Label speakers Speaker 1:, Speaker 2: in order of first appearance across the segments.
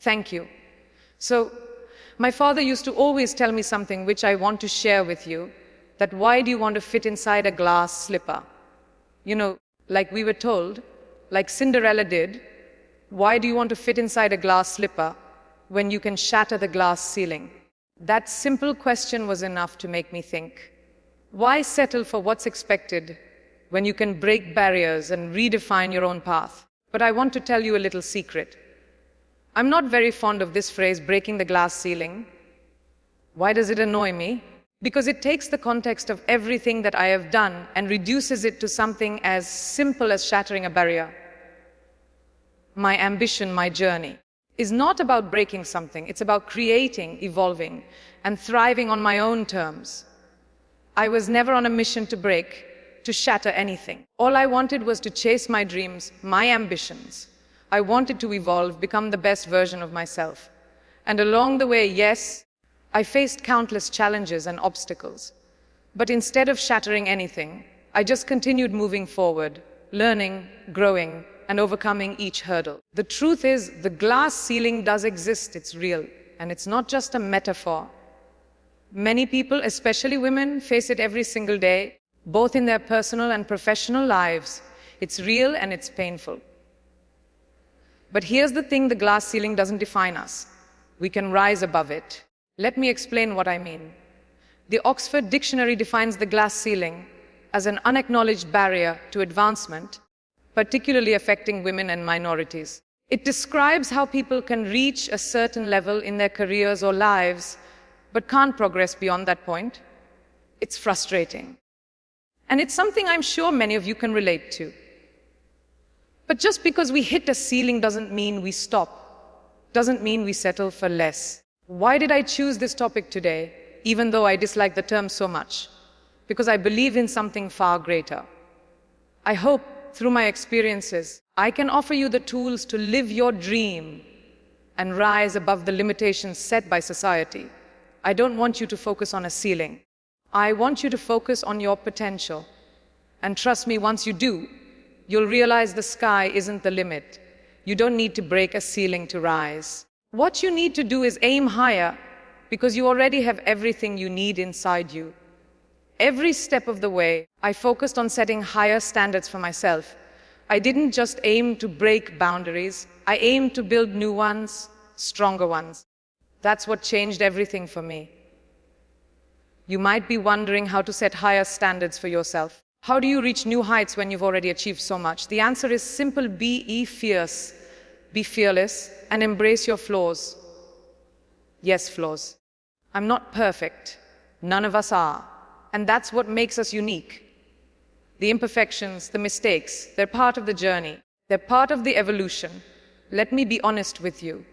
Speaker 1: Thank you. So, my father used to always tell me something which I want to share with you, that why do you want to fit inside a glass slipper? You know, like we were told, like Cinderella did, why do you want to fit inside a glass slipper when you can shatter the glass ceiling? That simple question was enough to make me think. Why settle for what's expected when you can break barriers and redefine your own path? But I want to tell you a little secret. I'm not very fond of this phrase, breaking the glass ceiling. Why does it annoy me? Because it takes the context of everything that I have done and reduces it to something as simple as shattering a barrier. My ambition, my journey, is not about breaking something. It's about creating, evolving, and thriving on my own terms. I was never on a mission to break, to shatter anything. All I wanted was to chase my dreams, my ambitions. I wanted to evolve, become the best version of myself. And along the way, yes, I faced countless challenges and obstacles. But instead of shattering anything, I just continued moving forward, learning, growing, and overcoming each hurdle. The truth is, the glass ceiling does exist, it's real, and it's not just a metaphor. Many people, especially women, face it every single day, both in their personal and professional lives. It's real and it's painful. But here's the thing, the glass ceiling doesn't define us. We can rise above it. Let me explain what I mean. The Oxford Dictionary defines the glass ceiling as an unacknowledged barrier to advancement, particularly affecting women and minorities. It describes how people can reach a certain level in their careers or lives, but can't progress beyond that point. It's frustrating. And it's something I'm sure many of you can relate to. But just because we hit a ceiling doesn't mean we stop, doesn't mean we settle for less. Why did I choose this topic today, even though I dislike the term so much? Because I believe in something far greater. I hope, through my experiences, I can offer you the tools to live your dream and rise above the limitations set by society. I don't want you to focus on a ceiling. I want you to focus on your potential. And trust me, once you do, you'll realize the sky isn't the limit. You don't need to break a ceiling to rise. What you need to do is aim higher, because you already have everything you need inside you. Every step of the way, I focused on setting higher standards for myself. I didn't just aim to break boundaries. I aimed to build new ones, stronger ones. That's what changed everything for me. You might be wondering how to set higher standards for yourself. How do you reach new heights when you've already achieved so much? The answer is simple: be fierce, be fearless, and embrace your flaws. Yes, flaws. I'm not perfect. None of us are. And that's what makes us unique. The imperfections, the mistakes, they're part of the journey. They're part of the evolution. Let me be honest with you.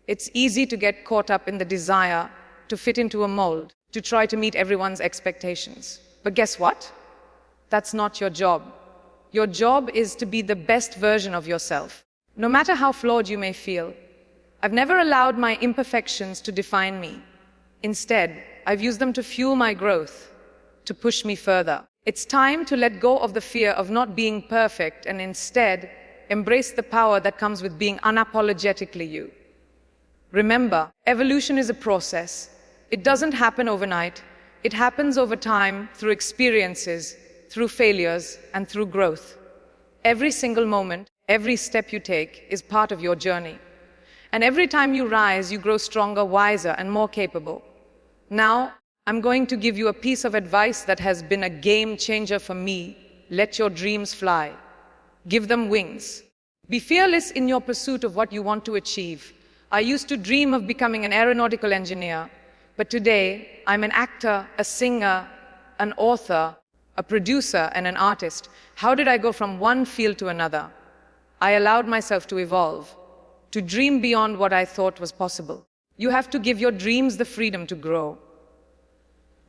Speaker 1: It's easy to get caught up in the desire to fit into a mold, to try to meet everyone's expectations. But guess what? That's not your job. Your job is to be the best version of yourself, no matter how flawed you may feel. I've never allowed my imperfections to define me. Instead, I've used them to fuel my growth, to push me further. It's time to let go of the fear of not being perfect and instead embrace the power that comes with being unapologetically you. Remember, evolution is a process. It doesn't happen overnight. It happens over time, through experiences, through failures, and through growth. Every single moment, every step you take is part of your journey. And every time you rise, you grow stronger, wiser, and more capable. Now, I'm going to give you a piece of advice that has been a game changer for me. Let your dreams fly. Give them wings. Be fearless in your pursuit of what you want to achieve. I used to dream of becoming an aeronautical engineer, but today I'm an actor, a singer, an author, a producer, and an artist. How did I go from one field to another? I allowed myself to evolve, to dream beyond what I thought was possible. You have to give your dreams the freedom to grow.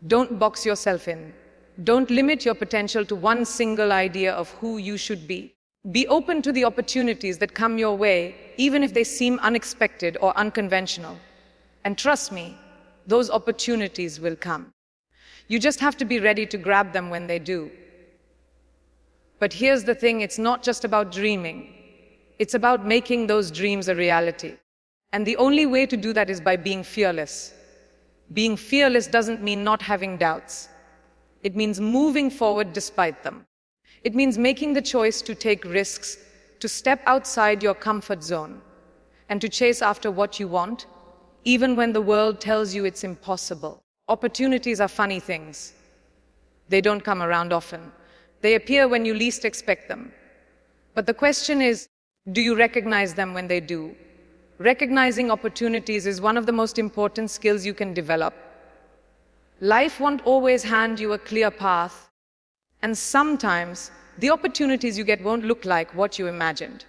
Speaker 1: Don't box yourself in. Don't limit your potential to one single idea of who you should be. Be open to the opportunities that come your way, even if they seem unexpected or unconventional. And trust me, those opportunities will come. You just have to be ready to grab them when they do. But here's the thing, it's not just about dreaming. It's about making those dreams a reality. And the only way to do that is by being fearless. Being fearless doesn't mean not having doubts. It means moving forward despite them. It means making the choice to take risks, to step outside your comfort zone, and to chase after what you want, even when the world tells you it's impossible. Opportunities are funny things. They don't come around often. They appear when you least expect them. But the question is, do you recognize them when they do? Recognizing opportunities is one of the most important skills you can develop. Life won't always hand you a clear path, and sometimes the opportunities you get won't look like what you imagined.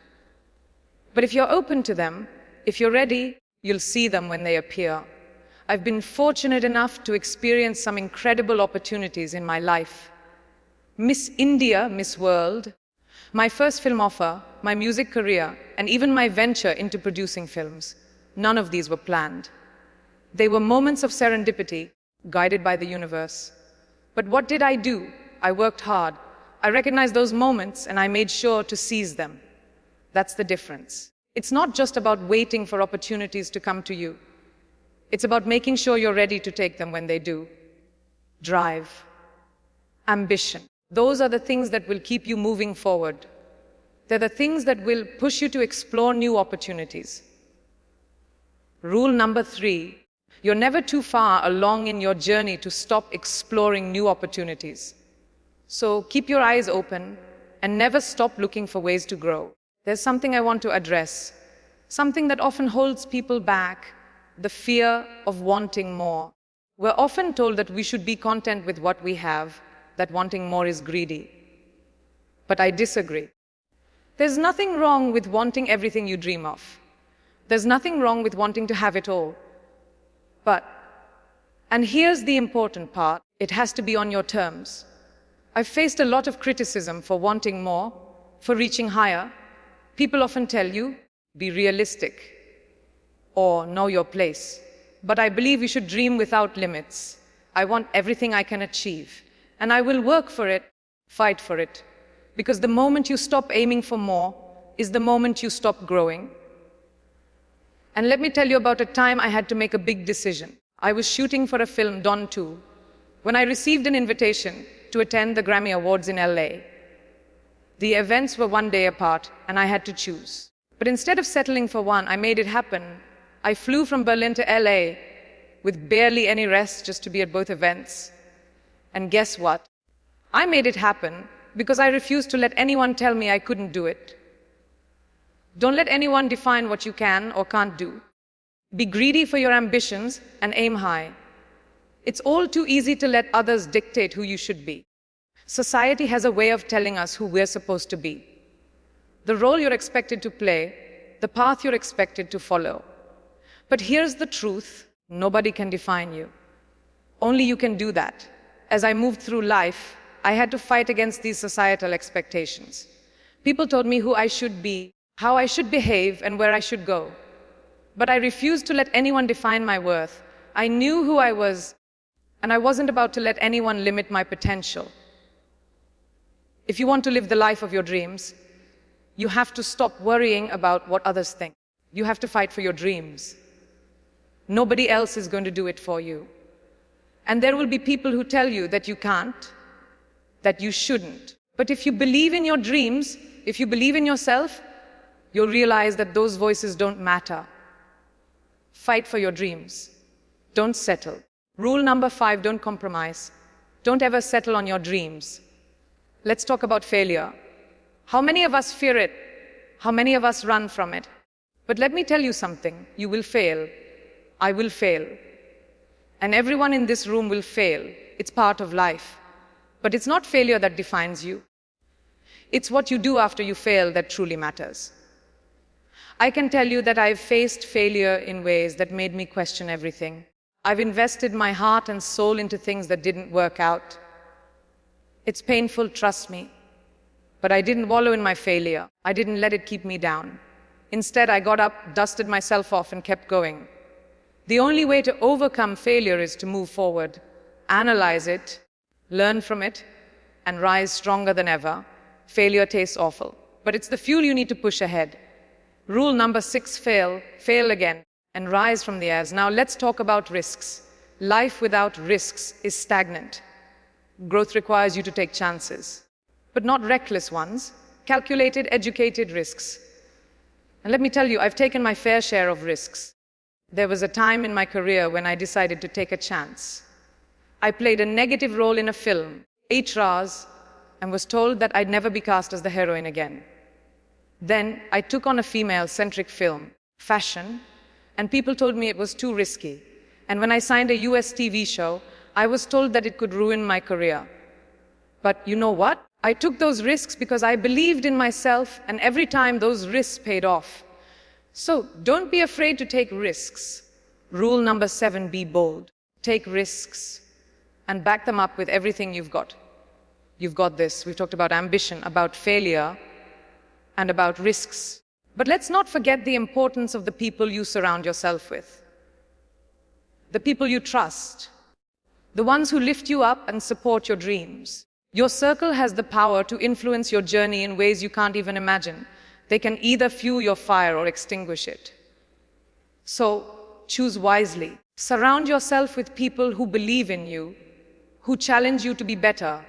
Speaker 1: But if you're open to them, if you're ready, you'll see them when they appear. I've been fortunate enough to experience some incredible opportunities in my life. Miss India, Miss World, my first film offer, my music career, and even my venture into producing films. None of these were planned. They were moments of serendipity, guided by the universe. But what did I do? I worked hard. I recognized those moments and I made sure to seize them. That's the difference. It's not just about waiting for opportunities to come to you. It's about making sure you're ready to take them when they do. Drive, ambition. Those are the things that will keep you moving forward. They're the things that will push you to explore new opportunities. Rule number 3, you're never too far along in your journey to stop exploring new opportunities. So keep your eyes open and never stop looking for ways to grow. There's something I want to address, something that often holds people back, the fear of wanting more. We're often told that we should be content with what we have, that wanting more is greedy. But I disagree. There's nothing wrong with wanting everything you dream of. There's nothing wrong with wanting to have it all. But, and here's the important part, it has to be on your terms. I've faced a lot of criticism for wanting more, for reaching higher. People often tell you, be realistic, or know your place. But I believe you should dream without limits. I want everything I can achieve, and I will work for it, fight for it. Because the moment you stop aiming for more is the moment you stop growing. And let me tell you about a time I had to make a big decision. I was shooting for a film, Don 2, when I received an invitation to attend the Grammy Awards in LA. The events were one day apart, and I had to choose. But instead of settling for one, I made it happen. I flew from Berlin to LA with barely any rest just to be at both events. And guess what? I made it happen because I refused to let anyone tell me I couldn't do it. Don't let anyone define what you can or can't do. Be greedy for your ambitions and aim high. It's all too easy to let others dictate who you should be. Society has a way of telling us who we're supposed to be. The role you're expected to play, the path you're expected to follow. But here's the truth, nobody can define you. Only you can do that. As I moved through life, I had to fight against these societal expectations. People told me who I should be, how I should behave, and where I should go. But I refused to let anyone define my worth. I knew who I was, and I wasn't about to let anyone limit my potential. If you want to live the life of your dreams, you have to stop worrying about what others think. You have to fight for your dreams. Nobody else is going to do it for you. And there will be people who tell you that you can't, that you shouldn't. But if you believe in your dreams, if you believe in yourself, you'll realize that those voices don't matter. Fight for your dreams. Don't settle. Rule number 5, don't compromise. Don't ever settle on your dreams. Let's talk about failure. How many of us fear it? How many of us run from it? But let me tell you something. You will fail. I will fail. And everyone in this room will fail. It's part of life. But it's not failure that defines you. It's what you do after you fail that truly matters. I can tell you that I've faced failure in ways that made me question everything. I've invested my heart and soul into things that didn't work out. It's painful, trust me. But I didn't wallow in my failure. I didn't let it keep me down. Instead, I got up, dusted myself off, and kept going. The only way to overcome failure is to move forward, analyze it, learn from it, and rise stronger than ever. Failure tastes awful, but it's the fuel you need to push ahead. Rule number 6, fail again. and rise from the as. Now let's talk about risks. Life without risks is stagnant. Growth requires you to take chances, but not reckless ones, calculated, educated risks. And let me tell you, I've taken my fair share of risks. There was a time in my career when I decided to take a chance. I played a negative role in a film, 8 hours, and was told that I'd never be cast as the heroine again. Then I took on a female-centric film, Fashion, and people told me it was too risky. And when I signed a US TV show, I was told that it could ruin my career. But you know what? I took those risks because I believed in myself, and every time those risks paid off. So don't be afraid to take risks. Rule number 7, be bold. Take risks and back them up with everything you've got. You've got this. We've talked about ambition, about failure, and about risks. But let's not forget the importance of the people you surround yourself with. The people you trust. The ones who lift you up and support your dreams. Your circle has the power to influence your journey in ways you can't even imagine. They can either fuel your fire or extinguish it. So, choose wisely. Surround yourself with people who believe in you, who challenge you to be better,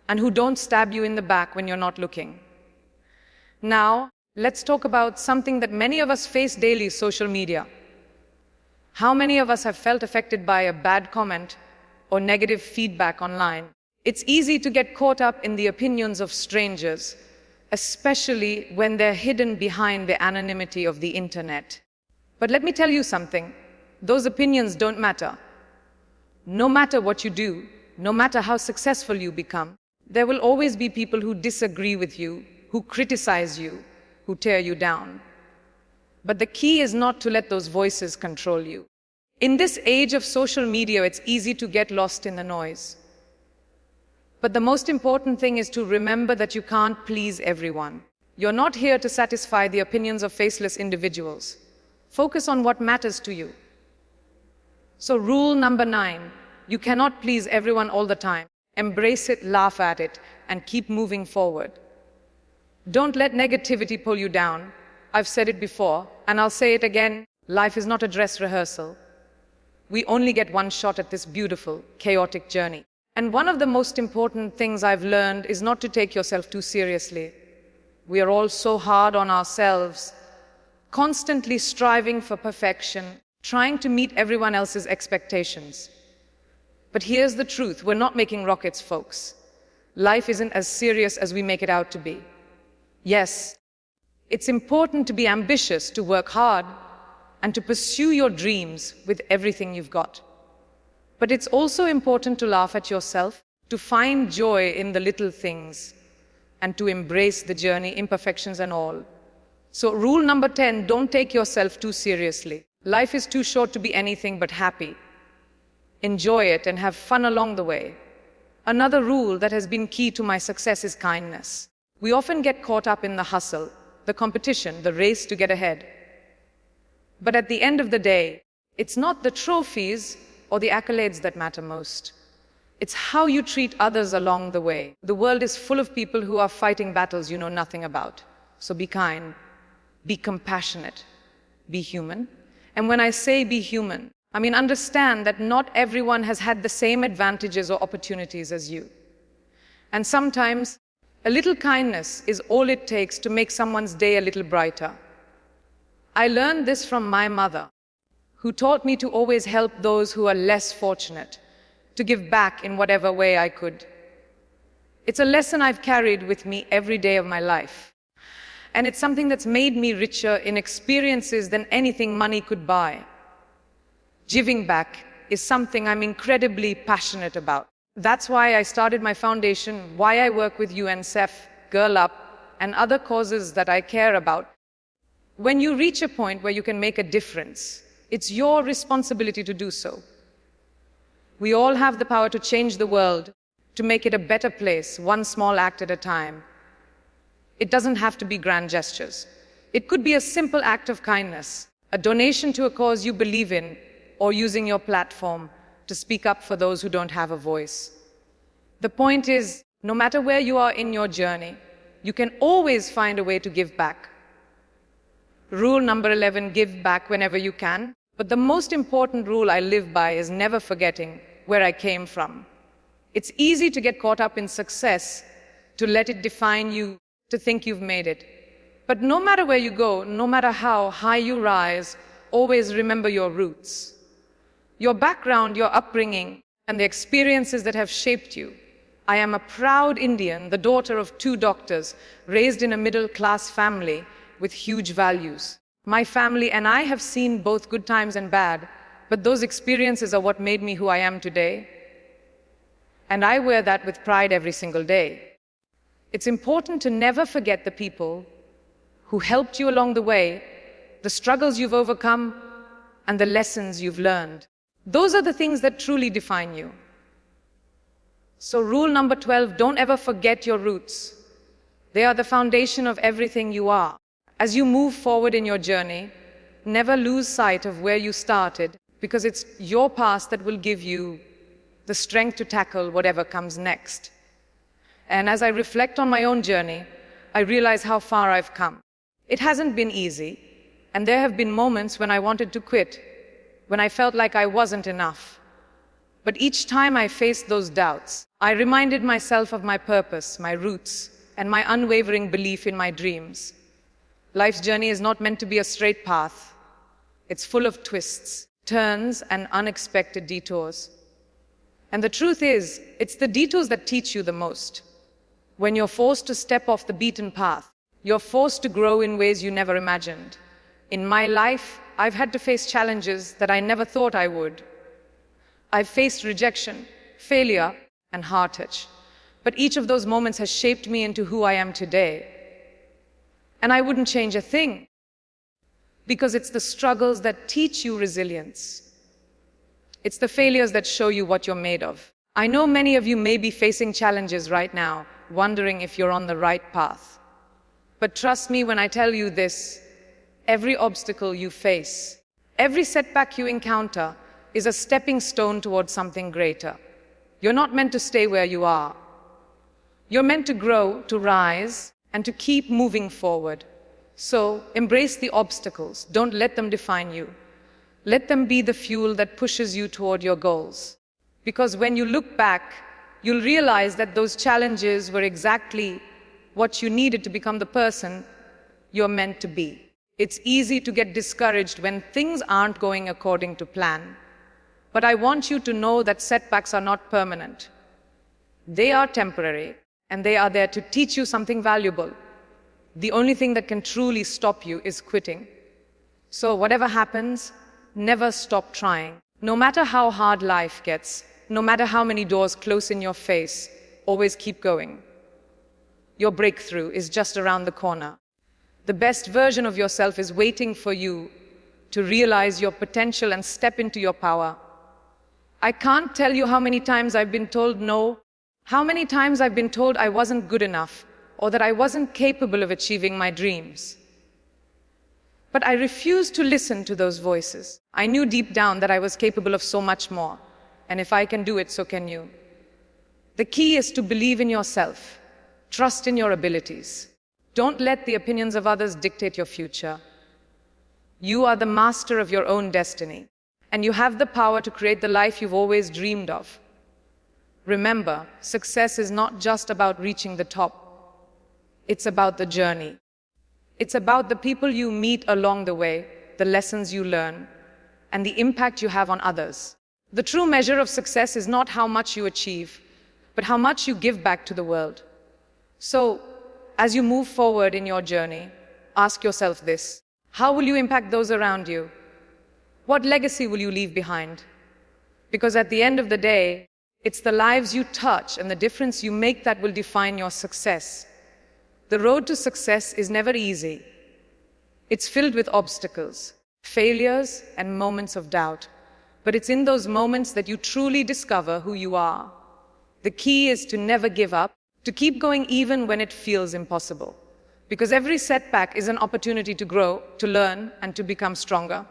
Speaker 1: and who don't stab you in the back when you're not looking. Now, let's talk about something that many of us face daily, social media. How many of us have felt affected by a bad comment or negative feedback online? It's easy to get caught up in the opinions of strangers, especially when they're hidden behind the anonymity of the internet. But let me tell you something, those opinions don't matter. No matter what you do, no matter how successful you become, there will always be people who disagree with you, who criticize you, who tear you down. But the key is not to let those voices control you. In this age of social media, it's easy to get lost in the noise. But the most important thing is to remember that you can't please everyone. You're not here to satisfy the opinions of faceless individuals. Focus on what matters to you. So rule number 9, you cannot please everyone all the time. Embrace it, laugh at it, and keep moving forward. Don't let negativity pull you down. I've said it before, and I'll say it again. Life is not a dress rehearsal. We only get one shot at this beautiful, chaotic journey. And one of the most important things I've learned is not to take yourself too seriously. We are all so hard on ourselves, constantly striving for perfection, trying to meet everyone else's expectations. But here's the truth, we're not making rockets, folks. Life isn't as serious as we make it out to be. Yes, it's important to be ambitious, to work hard, and to pursue your dreams with everything you've got. But it's also important to laugh at yourself, to find joy in the little things, and to embrace the journey, imperfections and all. So rule number 10, don't take yourself too seriously. Life is too short to be anything but happy. Enjoy it and have fun along the way. Another rule that has been key to my success is kindness. We often get caught up in the hustle, the competition, the race to get ahead. But at the end of the day, it's not the trophies or the accolades that matter most. It's how you treat others along the way. The world is full of people who are fighting battles you know nothing about. So be kind, be compassionate, be human. And when I say be human, I mean understand that not everyone has had the same advantages or opportunities as you. And sometimes a little kindness is all it takes to make someone's day a little brighter. I learned this from my mother, who taught me to always help those who are less fortunate, to give back in whatever way I could. It's a lesson I've carried with me every day of my life. And it's something that's made me richer in experiences than anything money could buy. Giving back is something I'm incredibly passionate about. That's why I started my foundation, why I work with UNICEF, Girl Up, and other causes that I care about. When you reach a point where you can make a difference, it's your responsibility to do so. We all have the power to change the world, to make it a better place, one small act at a time. It doesn't have to be grand gestures. It could be a simple act of kindness, a donation to a cause you believe in, or using your platform to speak up for those who don't have a voice. The point is, no matter where you are in your journey, you can always find a way to give back. Rule number 11, give back whenever you can. But the most important rule I live by is never forgetting where I came from. It's easy to get caught up in success, to let it define you, to think you've made it. But no matter where you go, no matter how high you rise, always remember your roots. Your background, your upbringing, and the experiences that have shaped you. I am a proud Indian, the daughter of 2 doctors, raised in a middle-class family with huge values. My family and I have seen both good times and bad, but those experiences are what made me who I am today. And I wear that with pride every single day. It's important to never forget the people who helped you along the way, the struggles you've overcome, and the lessons you've learned. Those are the things that truly define you. So rule number 12, don't ever forget your roots. They are the foundation of everything you are. As you move forward in your journey, never lose sight of where you started, because it's your past that will give you the strength to tackle whatever comes next. And as I reflect on my own journey, I realize how far I've come. It hasn't been easy, and there have been moments when I wanted to quit, when I felt like I wasn't enough. But each time I faced those doubts, I reminded myself of my purpose, my roots, and my unwavering belief in my dreams. Life's journey is not meant to be a straight path. It's full of twists, turns, and unexpected detours. And the truth is, it's the detours that teach you the most. When you're forced to step off the beaten path, you're forced to grow in ways you never imagined. In my life, I've had to face challenges that I never thought I would. I've faced rejection, failure, and heartache. But each of those moments has shaped me into who I am today. And I wouldn't change a thing, because it's the struggles that teach you resilience. It's the failures that show you what you're made of. I know many of you may be facing challenges right now, wondering if you're on the right path. But trust me when I tell you this, every obstacle you face, every setback you encounter is a stepping stone towards something greater. You're not meant to stay where you are. You're meant to grow, to rise, and to keep moving forward. So embrace the obstacles. Don't let them define you. Let them be the fuel that pushes you toward your goals. Because when you look back, you'll realize that those challenges were exactly what you needed to become the person you're meant to be. It's easy to get discouraged when things aren't going according to plan. But I want you to know that setbacks are not permanent. They are temporary, and they are there to teach you something valuable. The only thing that can truly stop you is quitting. So whatever happens, never stop trying. No matter how hard life gets, no matter how many doors close in your face, always keep going. Your breakthrough is just around the corner. The best version of yourself is waiting for you to realize your potential and step into your power. I can't tell you how many times I've been told no, how many times I've been told I wasn't good enough, or that I wasn't capable of achieving my dreams. But I refused to listen to those voices. I knew deep down that I was capable of so much more, and if I can do it, so can you. The key is to believe in yourself, trust in your abilities. Don't let the opinions of others dictate your future. You are the master of your own destiny, and you have the power to create the life you've always dreamed of. Remember, success is not just about reaching the top. It's about the journey. It's about the people you meet along the way, the lessons you learn, and the impact you have on others. The true measure of success is not how much you achieve, but how much you give back to the world. So, as you move forward in your journey, ask yourself this: how will you impact those around you? What legacy will you leave behind? Because at the end of the day, it's the lives you touch and the difference you make that will define your success. The road to success is never easy. It's filled with obstacles, failures, and moments of doubt. But it's in those moments that you truly discover who you are. The key is to never give up, to keep going even when it feels impossible. Because every setback is an opportunity to grow, to learn, and to become stronger.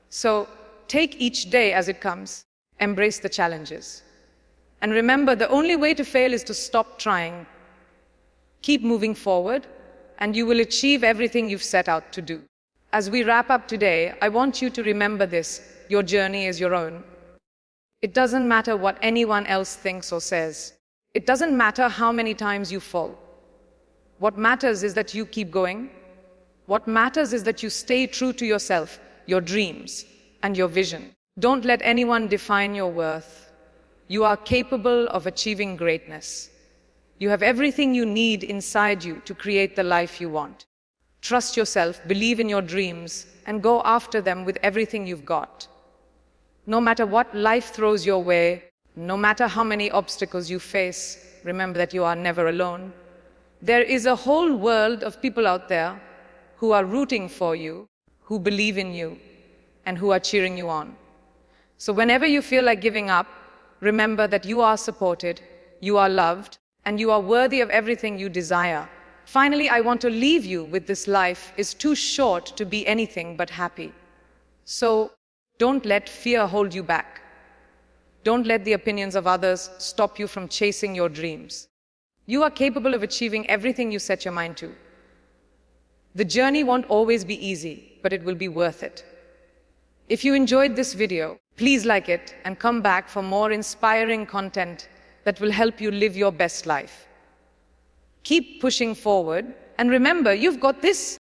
Speaker 1: So take each day as it comes. Embrace the challenges. And remember, the only way to fail is to stop trying. Keep moving forward, and you will achieve everything you've set out to do. as we wrap up today, I want you to remember this: your journey is your own. It doesn't matter what anyone else thinks or says. It doesn't matter how many times you fall. What matters is that you keep going. What matters is that you stay true to yourself, your dreams, and your vision. Don't let anyone define your worth. You are capable of achieving greatness. You have everything you need inside you to create the life you want. Trust yourself, believe in your dreams, and go after them with everything you've got. No matter what life throws your way, no matter how many obstacles you face, remember that you are never alone. There is a whole world of people out there who are rooting for you, who believe in you, and who are cheering you on. So whenever you feel like giving up, remember that you are supported, you are loved, and you are worthy of everything you desire. Finally, I want to leave you with this: life is too short to be anything but happy. So don't let fear hold you back. Don't let the opinions of others stop you from chasing your dreams. You are capable of achieving everything you set your mind to. The journey won't always be easy, but it will be worth it. If you enjoyed this video, please like it and come back for more inspiring content that will help you live your best life. Keep pushing forward, and remember, you've got this.